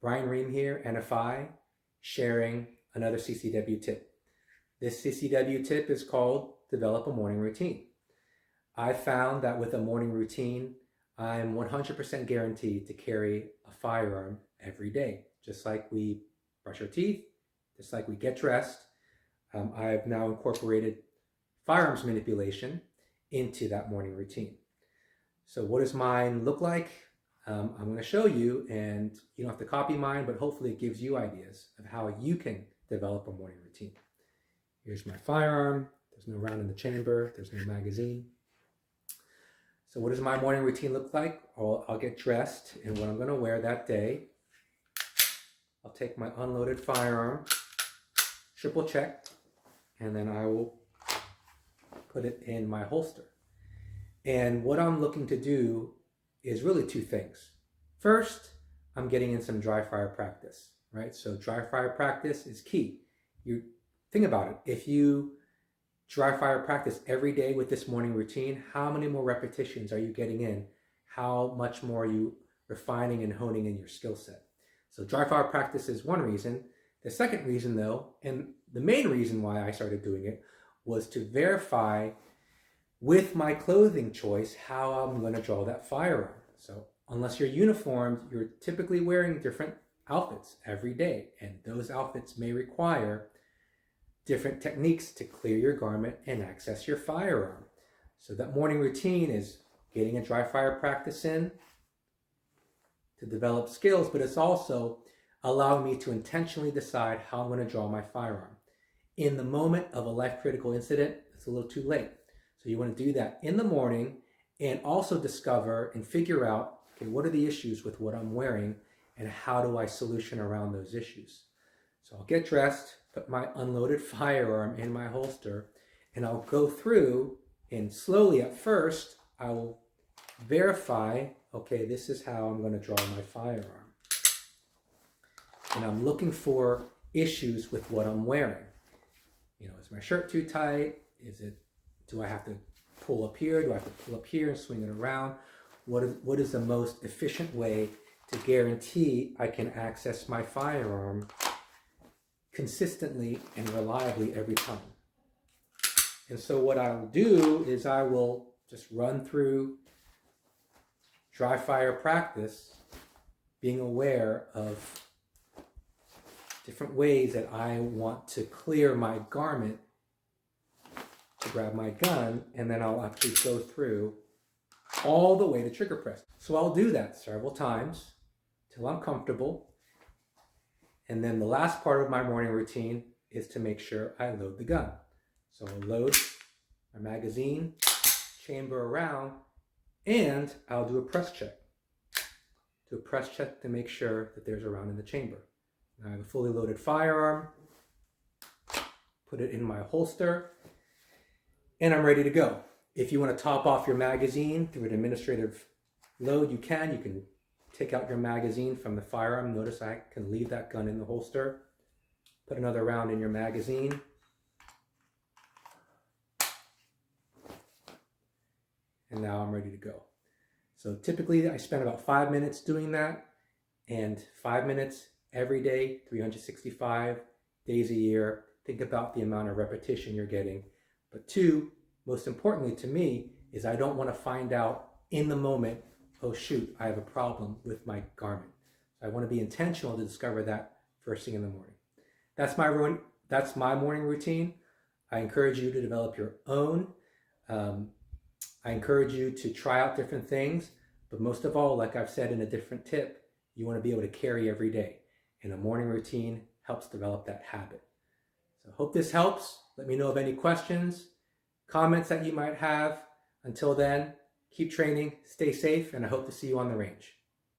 Brian Ream here, NFI, sharing another CCW tip. This CCW tip is called Develop a Morning Routine. I found that with a morning routine, I'm 100% guaranteed to carry a firearm every day. Just like we brush our teeth, just like we get dressed, I've now incorporated firearms manipulation into that morning routine. So what does mine look like? I'm going to show you, and you don't have to copy mine, but hopefully it gives you ideas of how you can develop a morning routine. Here's my firearm. There's no round in the chamber. There's no magazine. So what does my morning routine look like? I'll get dressed in what I'm going to wear that day. I'll take my unloaded firearm, triple check, and then I will put it in my holster. And what I'm looking to do is really two things. First, I'm getting in some dry fire practice, right? So dry fire practice is key. You think about it. If you dry fire practice every day with this morning routine, how many more repetitions are you getting in? How much more are you refining and honing in your skill set? So dry fire practice is one reason. The second reason though, and the main reason why I started doing it, was to verify with my clothing choice how I'm going to draw that firearm. So unless you're uniformed, you're typically wearing different outfits every day, and those outfits may require different techniques to clear your garment and access your firearm. So that morning routine is getting a dry fire practice in to develop skills, but it's also allowing me to intentionally decide how I'm going to draw my firearm. In the moment of a life-critical incident, it's a little too late. So you want to do that in the morning and also discover and figure out, okay, what are the issues with what I'm wearing and how do I solution around those issues? So I'll get dressed, put my unloaded firearm in my holster, and I'll go through, and slowly at first, I will verify, okay, this is how I'm going to draw my firearm. And I'm looking for issues with what I'm wearing. You know, is my shirt too tight? Do I have to pull up here? Do I have to pull up here and swing it around? What is the most efficient way to guarantee I can access my firearm consistently and reliably every time? And so what I'll do is I will just run through dry fire practice, being aware of different ways that I want to clear my garment to grab my gun, and then I'll actually go through all the way to trigger press. So I'll do that several times till I'm comfortable. And then the last part of my morning routine is to make sure I load the gun. So I'll load my magazine, chamber around, and I'll do a press check. Do a press check to make sure that there's a round in the chamber. Now I have a fully loaded firearm, put it in my holster, and I'm ready to go. If you want to top off your magazine through an administrative load, you can. You can take out your magazine from the firearm. Notice I can leave that gun in the holster. Put another round in your magazine. And now I'm ready to go. So typically I spend about 5 minutes doing that, and 5 minutes every day, 365 days a year. Think about the amount of repetition you're getting. But two, most importantly to me, is I don't want to find out in the moment, oh shoot, I have a problem with my garment. So I want to be intentional to discover that first thing in the morning. That's my morning routine. I encourage you to develop your own. I encourage you to try out different things, but most of all, like I've said in a different tip, you want to be able to carry every day. And a morning routine helps develop that habit. So I hope this helps. Let me know of any questions, comments that you might have. Until then, keep training, stay safe, and I hope to see you on the range.